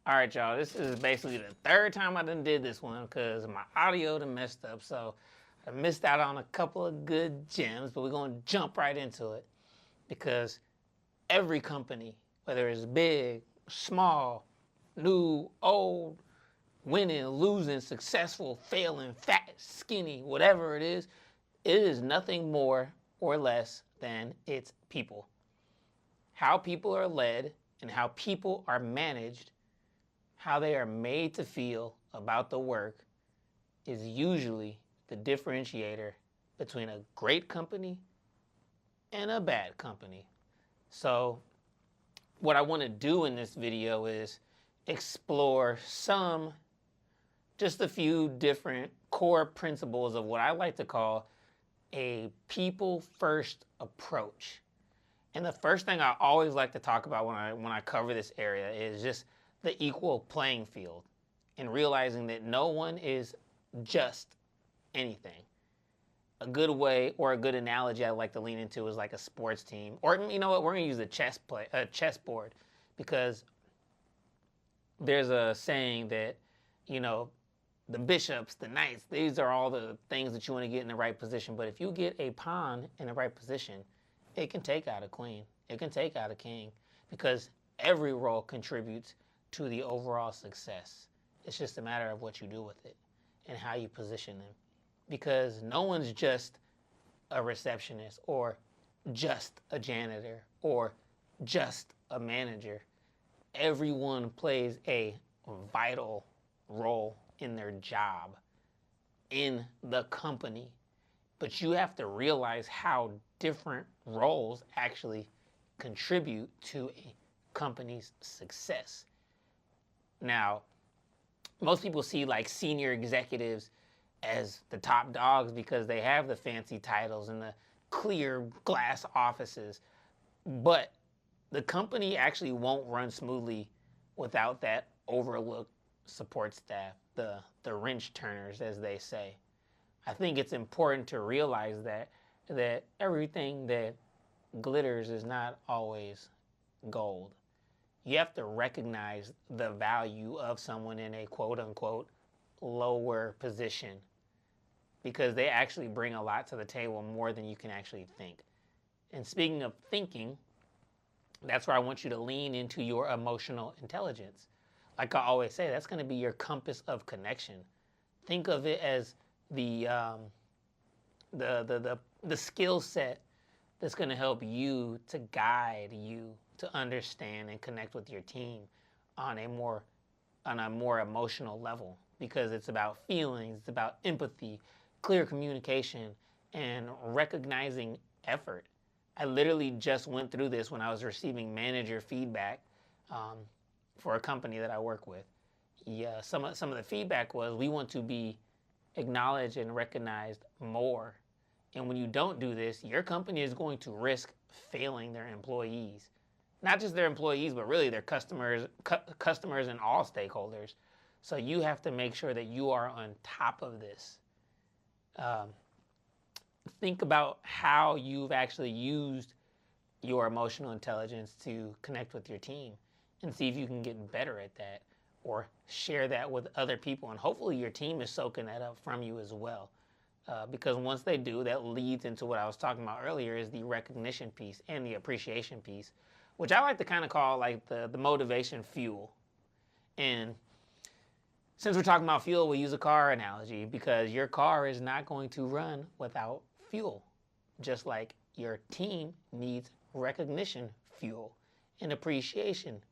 All right, y'all. This is basically the third time I done did this one because my audio done messed up. So I missed out on a couple of good gems, but we're going to jump right into it because every company, whether it's big, small, new, old, winning, losing, successful, failing, fat, skinny, whatever it is nothing more or less than its people. How people are led and how people are managed, how they are made to feel about the work is usually the differentiator between a great company and a bad company. So what I want to do in this video is explore just a few different core principles of what I like to call a people first approach. And the first thing I always like to talk about when I cover this area is just the equal playing field and realizing that no one is just anything. A good way or a good analogy I like to lean into is like a sports team. Or you know what, we're gonna use a chessboard, because there's a saying that, you know, the bishops, the knights, these are all the things that you want to get in the right position. But if you get a pawn in the right position, it can take out a queen. It can take out a king, because every role contributes to the overall success. It's just a matter of what you do with it and how you position them. Because no one's just a receptionist or just a janitor or just a manager. Everyone plays a vital role in their job, in the company. But you have to realize how different roles actually contribute to a company's success. Now, most people see like senior executives as the top dogs because they have the fancy titles and the clear glass offices. But the company actually won't run smoothly without that overlooked support staff, the wrench turners, as they say. I think it's important to realize that everything that glitters is not always gold. You have to recognize the value of someone in a quote unquote lower position, because they actually bring a lot to the table, more than you can actually think. And speaking of thinking, that's where I want you to lean into your emotional intelligence. Like I always say, that's going to be your compass of connection. Think of it as the skill set that's going to help you to guide you to understand and connect with your team on a more emotional level, because it's about feelings, it's about empathy, clear communication, and recognizing effort. I literally just went through this when I was receiving manager feedback for a company that I work with. Yeah, some of the feedback was, we want to be acknowledged and recognized more. And when you don't do this, your company is going to risk failing their employees. Not just their employees, but really their customers and all stakeholders. So you have to make sure that you are on top of this. Think about how you've actually used your emotional intelligence to connect with your team, and see if you can get better at that, or share that with other people. And hopefully your team is soaking that up from you as well. Because once they do, that leads into what I was talking about earlier, is the recognition piece and the appreciation piece, which I like to kind of call like the motivation fuel. And since we're talking about fuel, we'll use a car analogy, because your car is not going to run without fuel. Just like your team needs recognition fuel and appreciation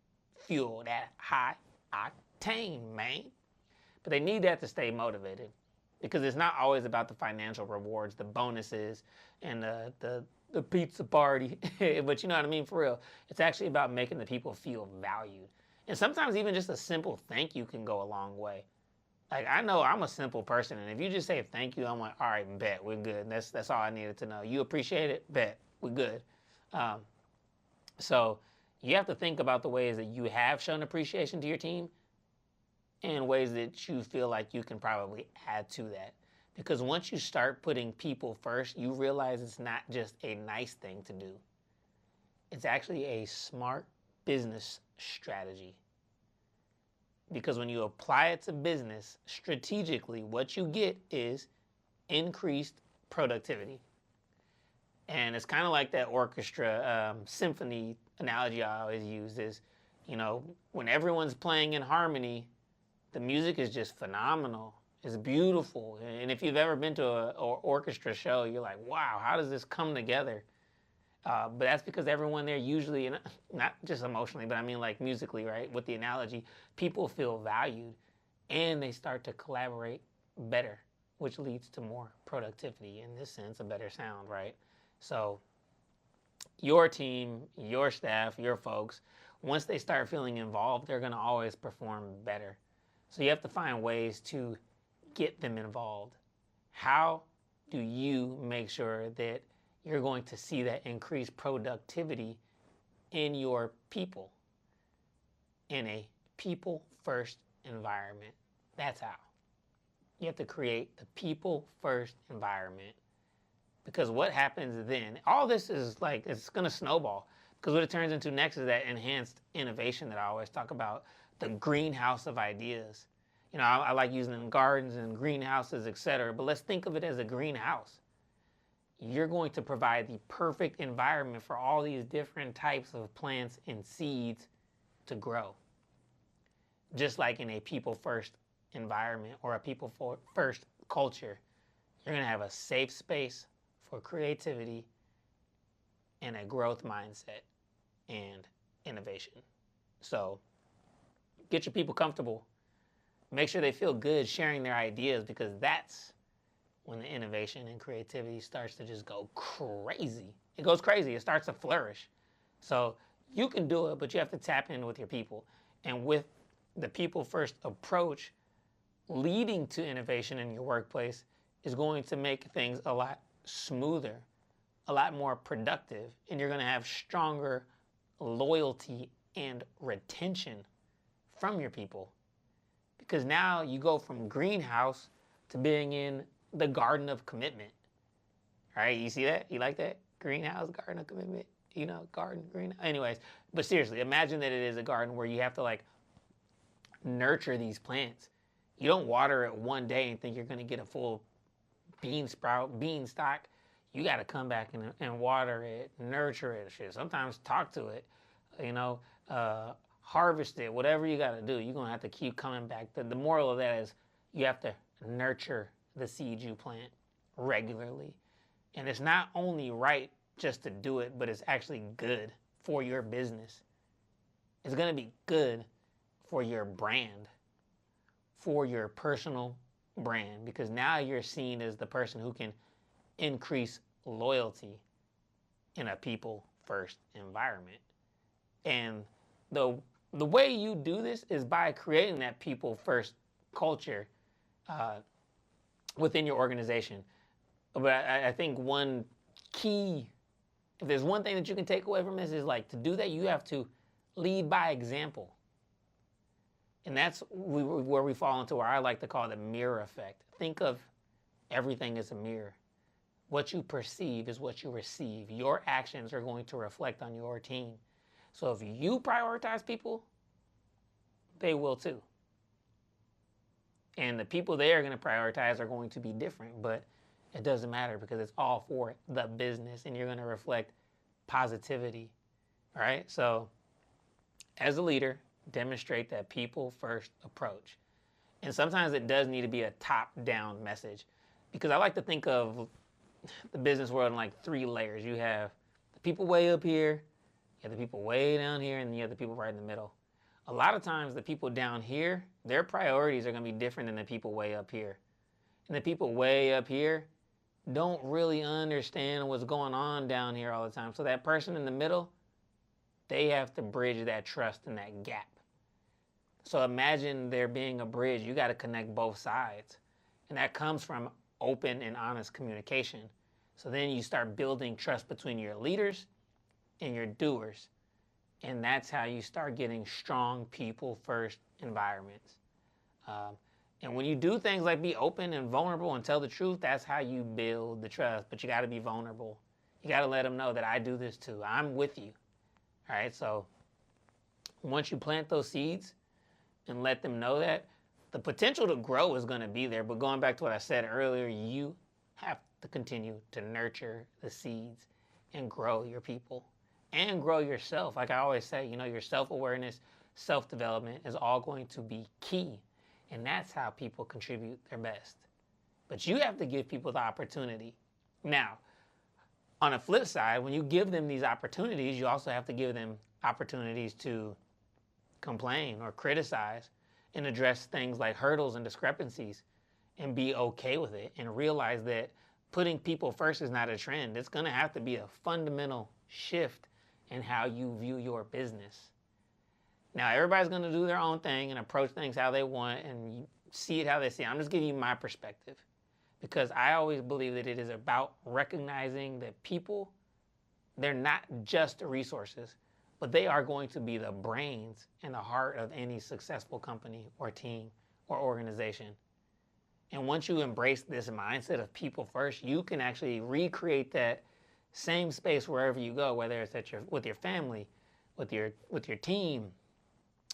fuel, that high octane, man. But they need that to stay motivated, because it's not always about the financial rewards, the bonuses, and the pizza party. But you know what I mean, for real. It's actually about making the people feel valued. And sometimes even just a simple thank you can go a long way. Like, I know I'm a simple person, and if you just say thank you, I'm like, all right, bet, we're good. That's all I needed to know. You appreciate it? Bet, we're good. So you have to think about the ways that you have shown appreciation to your team, and ways that you feel like you can probably add to that. Because once you start putting people first, you realize it's not just a nice thing to do. It's actually a smart business strategy. Because when you apply it to business strategically, what you get is increased productivity. And it's kind of like that orchestra symphony analogy I always use is, when everyone's playing in harmony, the music is just phenomenal. It's beautiful. And if you've ever been to an orchestra show, you're like, wow, how does this come together? But that's because everyone there usually, not just emotionally, but I mean like musically, right? With the analogy, people feel valued and they start to collaborate better, which leads to more productivity, in this sense, a better sound, right? So your team, your staff, your folks, once they start feeling involved, they're going to always perform better. So you have to find ways to get them involved. How do you make sure that you're going to see that increased productivity in your people in a people-first environment? That's how. You have to create the people-first environment. Because what happens then, all this is like, it's going to snowball. Because what it turns into next is that enhanced innovation that I always talk about, the greenhouse of ideas. I like using it in gardens and greenhouses, etc. But let's think of it as a greenhouse. You're going to provide the perfect environment for all these different types of plants and seeds to grow. Just like in a people-first environment or a people-first culture, you're going to have a safe space for creativity and a growth mindset and innovation. So get your people comfortable. Make sure they feel good sharing their ideas, because that's when the innovation and creativity starts to just go crazy. It goes crazy. It starts to flourish. So you can do it, but you have to tap in with your people. And with the people-first approach, leading to innovation in your workplace is going to make things a lot smoother, a lot more productive, and you're going to have stronger loyalty and retention from your people. Because now you go from greenhouse to being in the garden of commitment. All right, you see that? You like that? Greenhouse, garden of commitment. Garden, green. Anyways, but seriously, imagine that it is a garden where you have to nurture these plants. You don't water it one day and think you're going to get a full beanstalk. You got to come back and water it, nurture it, shit. Sometimes talk to it, harvest it, whatever you got to do. You're going to have to keep coming back. The moral of that is you have to nurture the seed you plant regularly. And it's not only right just to do it, but it's actually good for your business. It's going to be good for your brand, for your personal brand, because now you're seen as the person who can increase loyalty in a people-first environment. And the way you do this is by creating that people-first culture within your organization. But I think one key, if there's one thing that you can take away from this, is to do that, you have to lead by example. And that's where we fall into what I like to call the mirror effect. Think of everything as a mirror. What you perceive is what you receive. Your actions are going to reflect on your team. So if you prioritize people, they will too. And the people they are going to prioritize are going to be different, but it doesn't matter because it's all for the business and you're going to reflect positivity. All right? So as a leader, demonstrate that people-first approach. And sometimes it does need to be a top-down message, because I like to think of the business world in 3 layers. You have the people way up here, you have the people way down here, and you have the people right in the middle. A lot of times the people down here, their priorities are going to be different than the people way up here. And the people way up here don't really understand what's going on down here all the time. So that person in the middle, they have to bridge that trust and that gap. So imagine there being a bridge. You got to connect both sides. And that comes from open and honest communication. So then you start building trust between your leaders and your doers. And that's how you start getting strong people-first environments. And when you do things like be open and vulnerable and tell the truth, that's how you build the trust. But you got to be vulnerable. You got to let them know that I do this too. I'm with you. All right, so once you plant those seeds, and let them know that, the potential to grow is going to be there. But going back to what I said earlier, you have to continue to nurture the seeds and grow your people and grow yourself. Like I always say, your self-awareness, self-development is all going to be key. And that's how people contribute their best. But you have to give people the opportunity. Now, on the flip side, when you give them these opportunities, you also have to give them opportunities to complain or criticize and address things like hurdles and discrepancies and be okay with it and realize that putting people first is not a trend. It's going to have to be a fundamental shift in how you view your business. Now, everybody's going to do their own thing and approach things how they want and see it how they see it. I'm just giving you my perspective because I always believe that it is about recognizing that people, they're not just resources, but they are going to be the brains and the heart of any successful company or team or organization. And once you embrace this mindset of people first, you can actually recreate that same space wherever you go, whether it's with your family, with your team,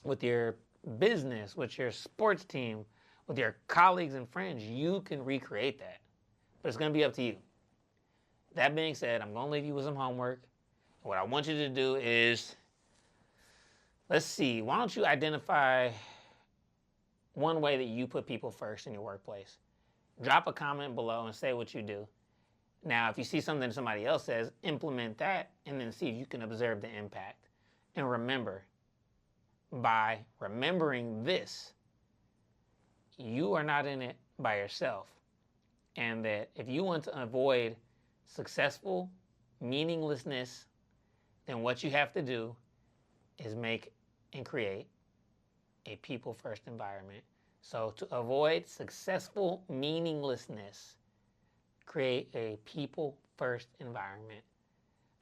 with your business, with your sports team, with your colleagues and friends. You can recreate that, but it's going to be up to you. That being said, I'm going to leave you with some homework. What I want you to do is, let's see, why don't you identify one way that you put people first in your workplace? Drop a comment below and say what you do. Now, if you see something somebody else says, implement that and then see if you can observe the impact. And remember, by remembering this, you are not in it by yourself. And that if you want to avoid successful meaninglessness, then what you have to do is make and create a people-first environment. So to avoid successful meaninglessness, create a people-first environment.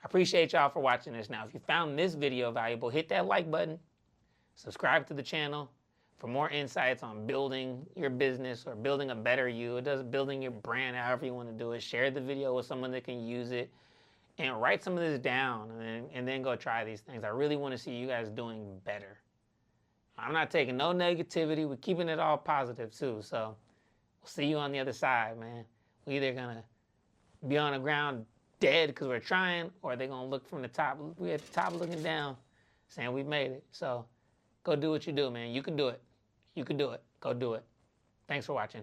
I appreciate y'all for watching this. Now, if you found this video valuable, hit that like button, subscribe to the channel for more insights on building your business or building a better you. It does building your brand, however you want to do it. Share the video with someone that can use it. And write some of this down and then go try these things. I really want to see you guys doing better. I'm not taking no negativity. We're keeping it all positive too. So we'll see you on the other side, man. We're either going to be on the ground dead because we're trying, or they're going to look from the top. We're at the top looking down saying we made it. So go do what you do, man. You can do it. You can do it. Go do it. Thanks for watching.